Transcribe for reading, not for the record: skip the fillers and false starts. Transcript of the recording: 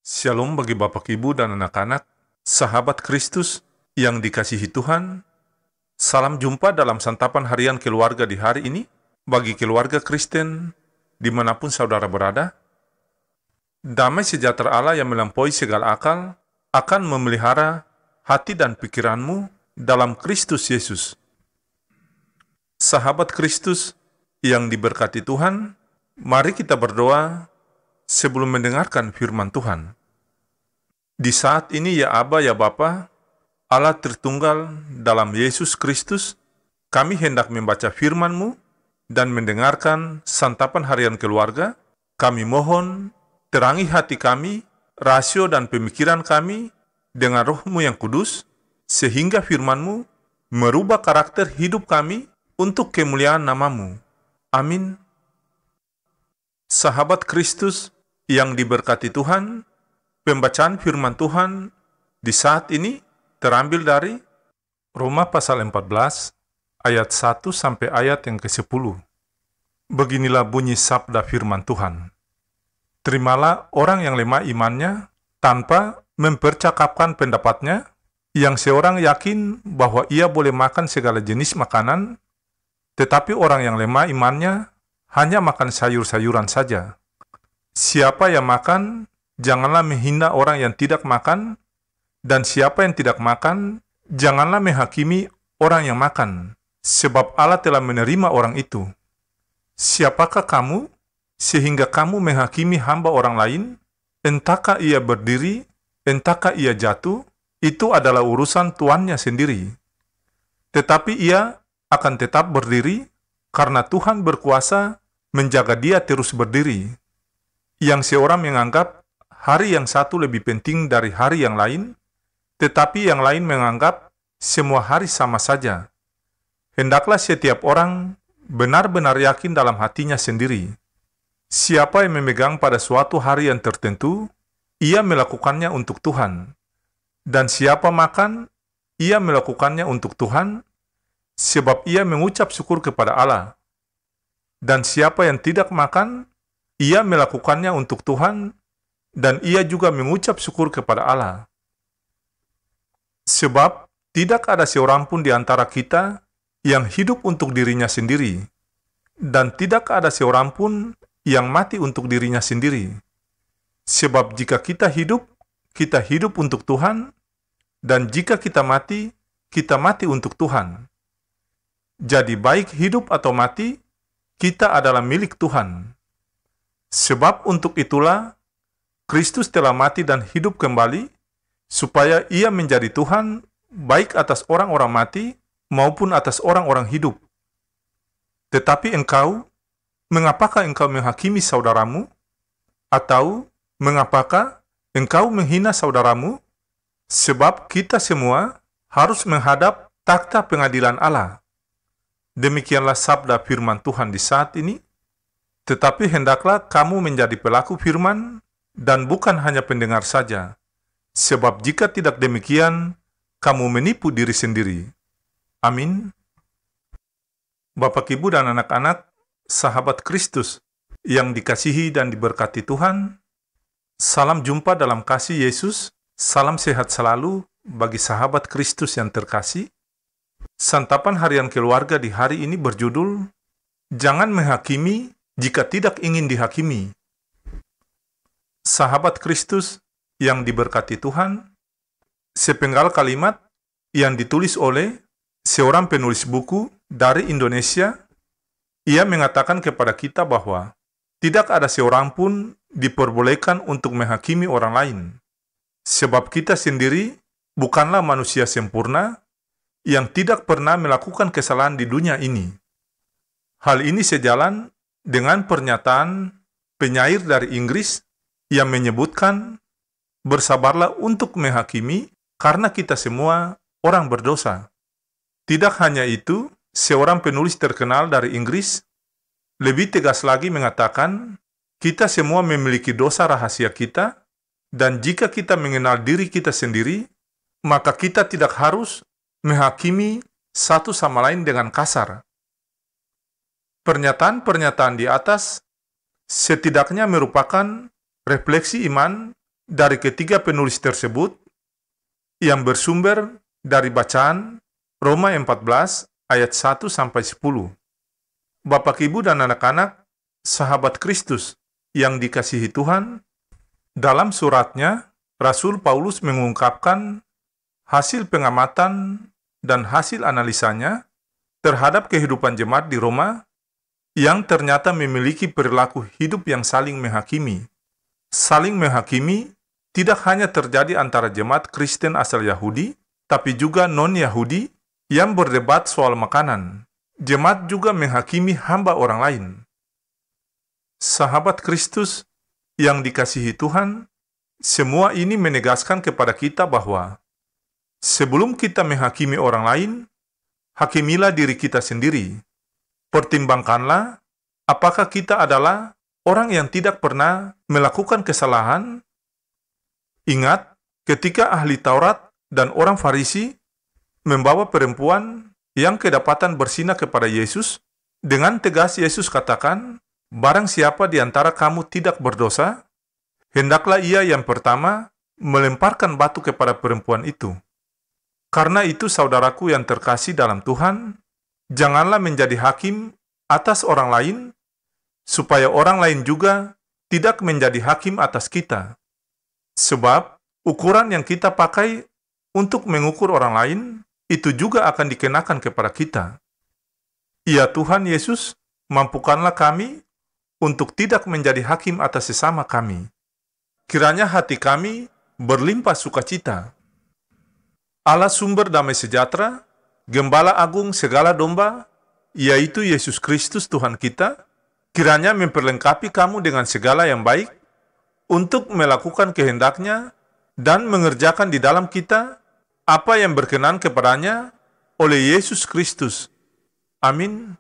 Shalom bagi Bapak, Ibu, dan anak-anak, sahabat Kristus yang dikasihi Tuhan. Salam jumpa dalam santapan harian keluarga di hari ini. Bagi keluarga Kristen, dimanapun saudara berada, damai sejahtera Allah yang melampaui segala akal akan memelihara hati dan pikiranmu dalam Kristus Yesus. Sahabat Kristus yang diberkati Tuhan, mari kita berdoa sebelum mendengarkan firman Tuhan. Di saat ini ya Aba, ya Bapa, Allah Tritunggal dalam Yesus Kristus, kami hendak membaca firman-Mu dan mendengarkan santapan harian keluarga. Kami mohon terangi hati kami, rasio dan pemikiran kami dengan Roh-Mu yang kudus, sehingga firman-Mu merubah karakter hidup kami untuk kemuliaan nama-Mu. Amin. Sahabat Kristus yang diberkati Tuhan, pembacaan firman Tuhan di saat ini terambil dari Roma pasal 14 ayat 1 sampai ayat yang ke-10. Beginilah bunyi sabda firman Tuhan. Terimalah orang yang lemah imannya tanpa mempercakapkan pendapatnya, yang seorang yakin bahwa ia boleh makan segala jenis makanan, tetapi orang yang lemah imannya hanya makan sayur-sayuran saja. Siapa yang makan, janganlah menghina orang yang tidak makan, dan siapa yang tidak makan, janganlah menghakimi orang yang makan, sebab Allah telah menerima orang itu. Siapakah kamu, sehingga kamu menghakimi hamba orang lain? Entahkah ia berdiri, entahkah ia jatuh, itu adalah urusan tuannya sendiri. Tetapi ia akan tetap berdiri, karena Tuhan berkuasa menjaga dia terus berdiri. Yang seorang menganggap hari yang satu lebih penting dari hari yang lain, tetapi yang lain menganggap semua hari sama saja. Hendaklah setiap orang benar-benar yakin dalam hatinya sendiri. Siapa yang memegang pada suatu hari yang tertentu, ia melakukannya untuk Tuhan. Dan siapa makan, ia melakukannya untuk Tuhan, sebab ia mengucap syukur kepada Allah. Dan siapa yang tidak makan, ia melakukannya untuk Tuhan, dan ia juga mengucap syukur kepada Allah. Sebab tidak ada seorang pun di antara kita yang hidup untuk dirinya sendiri, dan tidak ada seorang pun yang mati untuk dirinya sendiri. Sebab jika kita hidup untuk Tuhan, dan jika kita mati untuk Tuhan. Jadi baik hidup atau mati, kita adalah milik Tuhan. Sebab untuk itulah Kristus telah mati dan hidup kembali, supaya ia menjadi Tuhan baik atas orang-orang mati maupun atas orang-orang hidup. Tetapi engkau, mengapakah engkau menghakimi saudaramu? Atau mengapakah engkau menghina saudaramu? Sebab kita semua harus menghadap takhta pengadilan Allah. Demikianlah sabda firman Tuhan di saat ini. Tetapi hendaklah kamu menjadi pelaku firman dan bukan hanya pendengar saja. Sebab jika tidak demikian, kamu menipu diri sendiri. Amin. Bapak, Ibu, dan anak-anak, sahabat Kristus yang dikasihi dan diberkati Tuhan, salam jumpa dalam kasih Yesus, salam sehat selalu bagi sahabat Kristus yang terkasih. Santapan harian keluarga di hari ini berjudul, Jangan menghakimi jika tidak ingin dihakimi. Sahabat Kristus yang diberkati Tuhan, sepenggal kalimat yang ditulis oleh seorang penulis buku dari Indonesia, ia mengatakan kepada kita bahwa tidak ada seorang pun diperbolehkan untuk menghakimi orang lain, sebab kita sendiri bukanlah manusia sempurna yang tidak pernah melakukan kesalahan di dunia ini. Hal ini sejalan dengan pernyataan penyair dari Inggris yang menyebutkan, bersabarlah untuk menghakimi karena kita semua orang berdosa. Tidak hanya itu, seorang penulis terkenal dari Inggris lebih tegas lagi mengatakan, kita semua memiliki dosa rahasia kita, dan jika kita mengenal diri kita sendiri, maka kita tidak harus menghakimi satu sama lain dengan kasar. Pernyataan-pernyataan di atas setidaknya merupakan refleksi iman, refleksi dari ketiga penulis tersebut yang bersumber dari bacaan Roma 14 ayat 1 sampai 10. Bapak, Ibu, dan anak-anak, sahabat Kristus yang dikasihi Tuhan, dalam suratnya, Rasul Paulus mengungkapkan hasil pengamatan dan hasil analisanya terhadap kehidupan jemaat di Roma yang ternyata memiliki perilaku hidup yang saling menghakimi. Saling menghakimi tidak hanya terjadi antara jemaat Kristen asal Yahudi, tapi juga non-Yahudi yang berdebat soal makanan. Jemaat juga menghakimi hamba orang lain. Sahabat Kristus yang dikasihi Tuhan, semua ini menegaskan kepada kita bahwa sebelum kita menghakimi orang lain, hakimilah diri kita sendiri. Pertimbangkanlah apakah kita adalah orang yang tidak pernah melakukan kesalahan. Ingat, ketika ahli Taurat dan orang Farisi membawa perempuan yang kedapatan bersinah kepada Yesus, dengan tegas Yesus katakan, "Barang siapa di antara kamu tidak berdosa, hendaklah ia yang pertama melemparkan batu kepada perempuan itu." Karena itu, saudaraku yang terkasih dalam Tuhan, janganlah menjadi hakim atas orang lain, supaya orang lain juga tidak menjadi hakim atas kita. Sebab, ukuran yang kita pakai untuk mengukur orang lain, itu juga akan dikenakan kepada kita. Ya Tuhan Yesus, mampukanlah kami untuk tidak menjadi hakim atas sesama kami. Kiranya hati kami berlimpah sukacita. Allah sumber damai sejahtera, Gembala agung segala domba, yaitu Yesus Kristus Tuhan kita, kiranya memperlengkapi kamu dengan segala yang baik, untuk melakukan kehendaknya, dan mengerjakan di dalam kita apa yang berkenan kepadanya oleh Yesus Kristus. Amin.